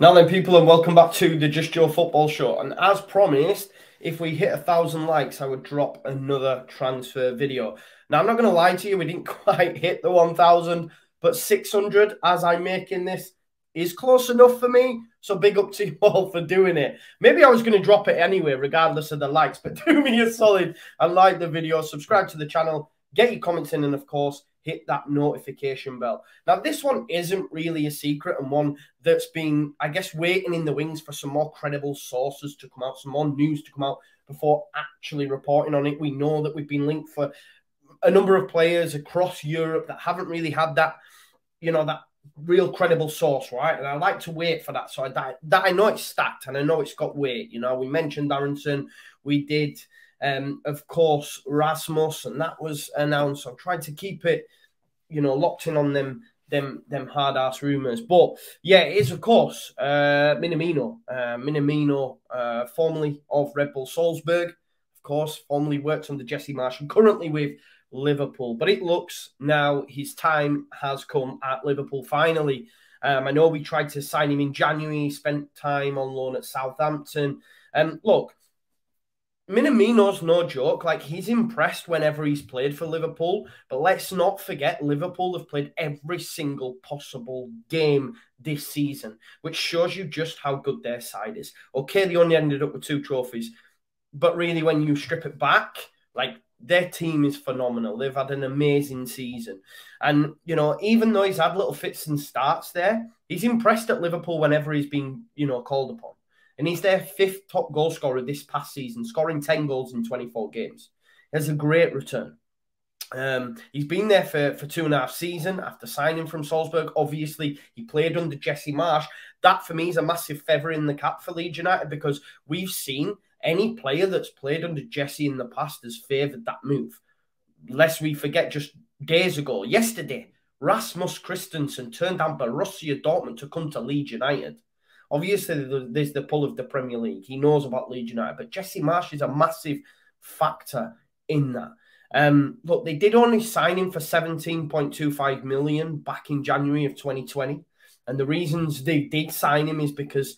Now then, people, and welcome back to the Just Joe Football Show. And as promised, if we hit 1,000 likes, I would drop another transfer video. Now, I'm not going to lie to you, we didn't quite hit the 1,000, but 600 as I'm making this is close enough for me. So big up to you all for doing it. Maybe I was going to drop it anyway, regardless of the likes, but do me a solid and like the video, subscribe to the channel, get your comments in, and of course, hit that notification bell. Now, this one isn't really a secret and one that's been, I guess, waiting in the wings for some more credible sources to come out, some more news to come out before actually reporting on it. We know that we've been linked for a number of players across Europe that haven't really had that, you know, that real credible source, right? And I like to wait for that. So that I know it's stacked and I know it's got weight. You know, we mentioned Aronson, we did... of course, Rasmus, and that was announced. I'm trying to keep it, you know, locked in on them hard-ass rumours. But, yeah, it is, of course, Minamino. Minamino, formerly of Red Bull Salzburg, of course, formerly worked under Jesse Marsh, and currently with Liverpool. But it looks now his time has come at Liverpool, finally. I know we tried to sign him in January, spent time on loan at Southampton. Look, Minamino's no joke. Like, he's impressed whenever he's played for Liverpool. But let's not forget, Liverpool have played every single possible game this season, which shows you just how good their side is. Okay, they only ended up with 2 trophies. But really, when you strip it back, like, their team is phenomenal. They've had an amazing season. And, you know, even though he's had little fits and starts there, he's impressed at Liverpool whenever he's been, you know, called upon. And he's their 5th top goal scorer this past season, scoring 10 goals in 24 games. He has a great return. He's been there for 2.5 seasons after signing from Salzburg. Obviously, he played under Jesse Marsh. That, for me, is a massive feather in the cap for Leeds United because we've seen any player that's played under Jesse in the past has favoured that move. Lest we forget, just days ago, yesterday, Rasmus Christensen turned down Borussia Dortmund to come to Leeds United. Obviously, there's the pull of the Premier League. He knows about Leeds United, but Jesse Marsh is a massive factor in that. Look, they did only sign him for 17.25 million back in January of 2020. And the reasons they did sign him is because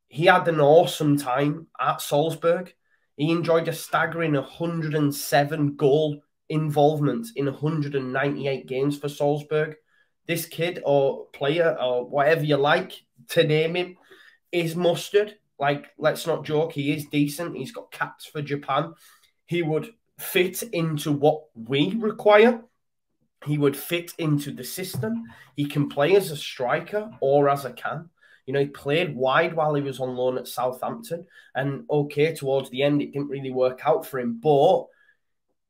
he had an awesome time at Salzburg. He enjoyed a staggering 107 goal involvement in 198 games for Salzburg. This kid or player or whatever you like to name him is mustard. Like, let's not joke. He is decent. He's got caps for Japan. He would fit into what we require. He would fit into the system. He can play as a striker or as a cam. You know, he played wide while he was on loan at Southampton. And, okay, towards the end, it didn't really work out for him. But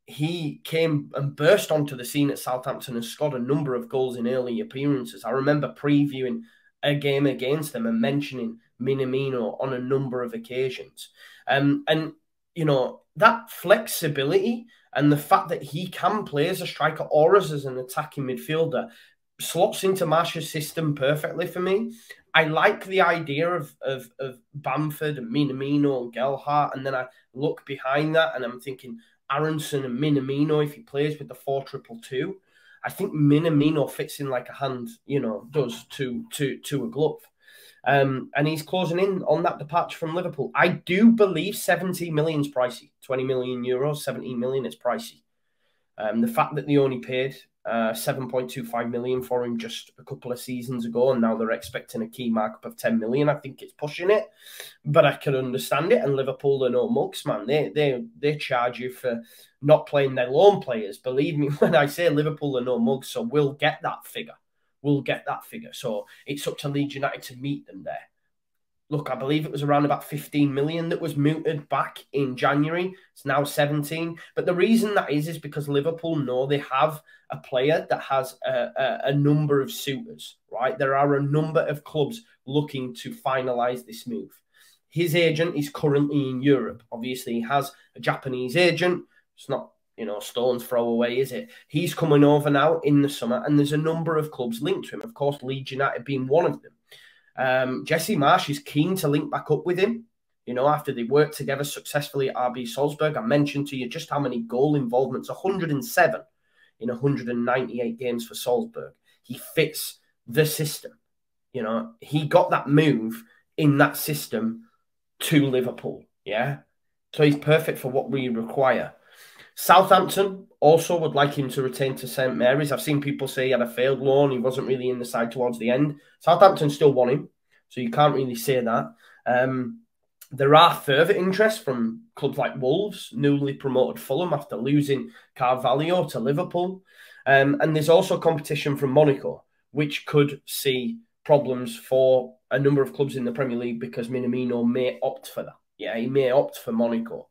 he came and burst onto the scene at Southampton and scored a number of goals in early appearances. I remember previewing a game against them and mentioning Minamino on a number of occasions. And, you know, that flexibility and the fact that he can play as a striker or as an attacking midfielder slots into Marsh's system perfectly for me. I like the idea of Bamford and Minamino and Gelhardt, and then I look behind that and I'm thinking Aronson and Minamino, if he plays with the 4-2-2, I think Minamino fits in like a hand, you know, does to a glove. And he's closing in on that departure from Liverpool. I do believe 17 million is pricey. 20 million euros, 17 million is pricey. The fact that they only paid 7.25 million for him just a couple of seasons ago, and now they're expecting a key markup of 10 million. I think it's pushing it, but I can understand it. And Liverpool are no mugs, man. They charge you for not playing their loan players. Believe me when I say Liverpool are no mugs, so we'll get that figure. We'll get that figure. So it's up to Leeds United to meet them there. Look, I believe it was around about 15 million that was mooted back in January. It's now 17. But the reason that is because Liverpool know they have a player that has a number of suitors, right? There are a number of clubs looking to finalise this move. His agent is currently in Europe. Obviously, he has a Japanese agent. It's not, you know, stone's throw away, is it? He's coming over now in the summer, and there's a number of clubs linked to him. Of course, Leeds United being one of them. Jesse Marsh is keen to link back up with him, you know, after they worked together successfully at RB Salzburg. I mentioned to you just how many goal involvements, 107 in 198 games for Salzburg. He fits the system. You know, he got that move in that system to Liverpool. Yeah. So he's perfect for what we require. Southampton also would like him to return to St Mary's. I've seen people say he had a failed loan. He wasn't really in the side towards the end. Southampton still want him, so you can't really say that. There are further interest from clubs like Wolves, newly promoted Fulham after losing Carvalho to Liverpool. And there's also competition from Monaco, which could see problems for a number of clubs in the Premier League because Minamino may opt for that. Yeah, he may opt for Monaco.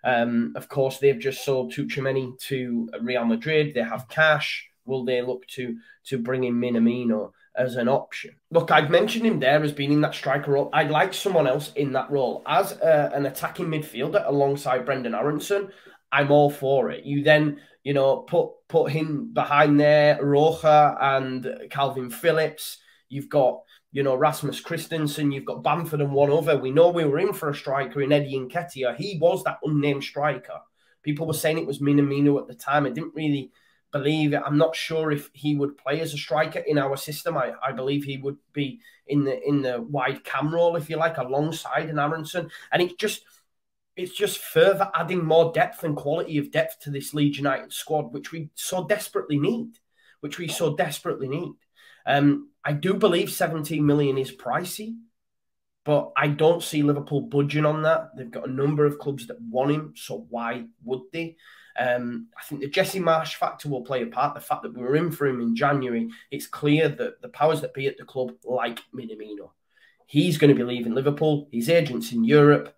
Of course, they've just sold Takumi to Real Madrid. They have cash. Will they look to bring in Minamino as an option? Look, I've mentioned him there as being in that striker role. I'd like someone else in that role. As an attacking midfielder alongside Brendan Aronson, I'm all for it. You then, you know, put him behind there, Roja and Calvin Phillips. You've got, you know, Rasmus Christensen, you've got Bamford and one other. We know we were in for a striker in Eddie Nketiah. He was that unnamed striker. People were saying it was Minamino at the time. I didn't really believe it. I'm not sure if he would play as a striker in our system. I believe he would be in the wide cam role, if you like, alongside an Aronson. And it's just further adding more depth and quality of depth to this Leeds United squad, which we so desperately need. I do believe 17 million is pricey, but I don't see Liverpool budging on that. They've got a number of clubs that want him, so why would they? I think the Jesse Marsh factor will play a part. The fact that we were in for him in January, it's clear that the powers that be at the club like Minamino. He's going to be leaving Liverpool. His agents in Europe,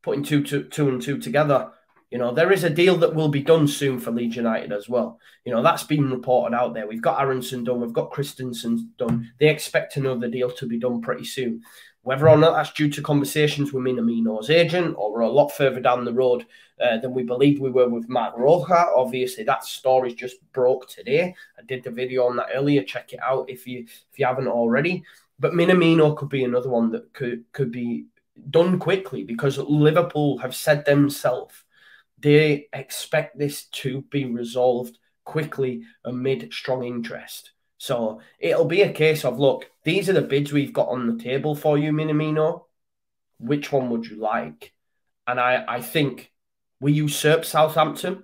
putting two and two together. You know, there is a deal that will be done soon for Leeds United as well. You know, that's been reported out there. We've got Aronson done. We've got Christensen done. They expect another deal to be done pretty soon. Whether or not that's due to conversations with Minamino's agent or we're a lot further down the road than we believed we were with Marc Roja. Obviously, that story just broke today. I did the video on that earlier. Check it out if you haven't already. But Minamino could be another one that could be done quickly because Liverpool have said themselves they expect this to be resolved quickly amid strong interest. So it'll be a case of, look, these are the bids we've got on the table for you, Minamino. Which one would you like? And I think we usurp Southampton.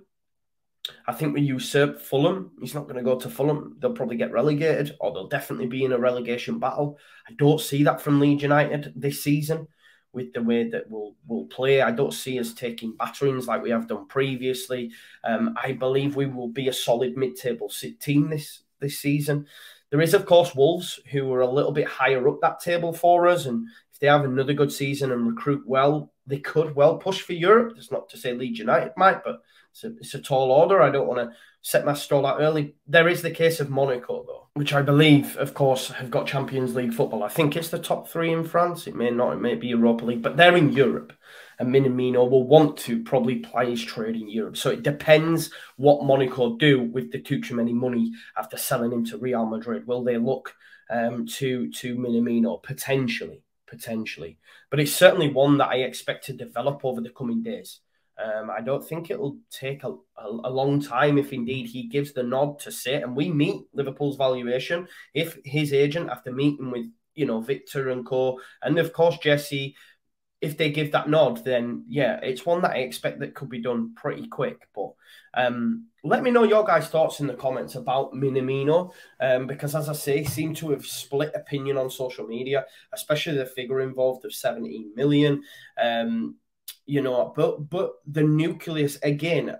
I think we usurp Fulham. He's not going to go to Fulham. They'll probably get relegated or they'll definitely be in a relegation battle. I don't see that from Leeds United this season. With the way that we'll play, I don't see us taking batterings like we have done previously. I believe we will be a solid mid-table team this season. There is, of course, Wolves, who are a little bit higher up that table for us, and if they have another good season and recruit well, they could well push for Europe. That's not to say Leeds United might, but it's a tall order. I don't want to set my stall out early. There is the case of Monaco, though, which I believe, of course, have got Champions League football. I think it's the top three in France. It may not. It may be Europa League, but they're in Europe. And Minamino will want to probably play his trade in Europe. So it depends what Monaco do with the Takumi money after selling him to Real Madrid. Will they look to Minamino? Potentially. But it's certainly one that I expect to develop over the coming days. I don't think it'll take a long time if indeed he gives the nod to say, and we meet Liverpool's valuation. If his agent, after meeting with, you know, Victor and co, and of course Jesse, if they give that nod, then yeah, it's one that I expect that could be done pretty quick. But let me know your guys' thoughts in the comments about Minamino, because as I say, seem to have split opinion on social media, especially the figure involved of 17 million. You know, but the nucleus again,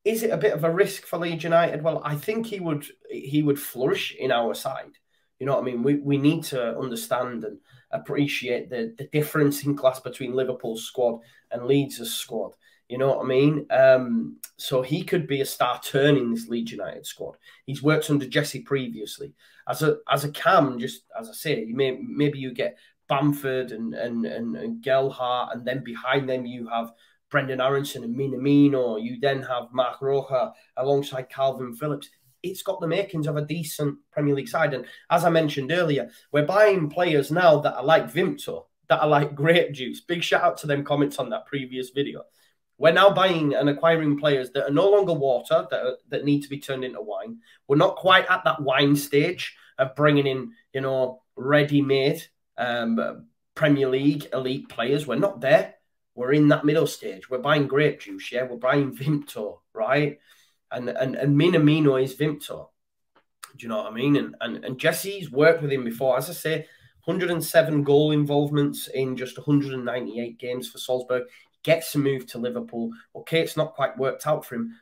is it a bit of a risk for Leeds United? Well, I think he would flourish in our side. You know what I mean? We need to understand and appreciate the difference in class between Liverpool's squad and Leeds' squad. You know what I mean? So he could be a star turn in this Leeds United squad. He's worked under Jesse previously as a cam. Just as I say, maybe you get Bamford and Gelhardt, and then behind them you have Brendan Aronson and Minamino. You then have Marc Roja alongside Calvin Phillips. It's got the makings of a decent Premier League side. And as I mentioned earlier, we're buying players now that are like Vimto, that are like grape juice. Big shout out to them comments on that previous video. We're now buying and acquiring players that are no longer water, that need to be turned into wine. We're not quite at that wine stage of bringing in, you know, ready-made Premier League elite players. We're not there. We're in that middle stage. We're buying grape juice, yeah? We're buying Vimto, right? And Minamino is Vimto. Do you know what I mean? And Jesse's worked with him before. As I say, 107 goal involvements in just 198 games for Salzburg. Gets a move to Liverpool. Okay, it's not quite worked out for him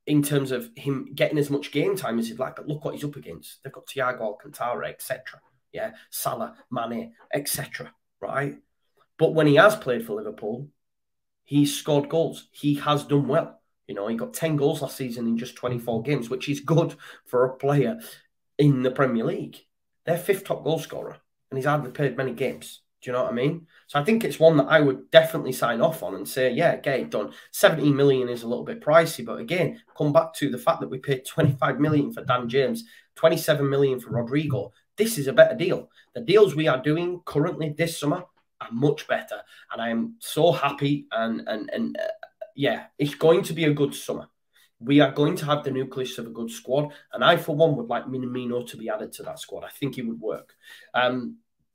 in terms of him getting as much game time as he'd like, but look what he's up against. They've got Thiago Alcantara, etc. Yeah, Salah, Mane, etc. Right? But when he has played for Liverpool, he's scored goals. He has done well. You know, he got 10 goals last season in just 24 games, which is good for a player in the Premier League. They're fifth top goal scorer, and he's hardly played many games. Do you know what I mean? So I think it's one that I would definitely sign off on and say, yeah, get it done. 17 million is a little bit pricey, but again, come back to the fact that we paid 25 million for Dan James, 27 million for Rodrigo. This is a better deal. The deals we are doing currently this summer are much better, and I am so happy. And yeah, it's going to be a good summer. We are going to have the nucleus of a good squad, and I, for one, would like Minamino to be added to that squad. I think he would work.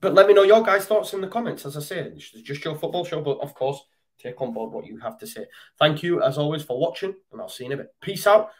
But let me know your guys' thoughts in the comments. As I say, this is just your football show, but of course, take on board what you have to say. Thank you, as always, for watching, and I'll see you in a bit. Peace out.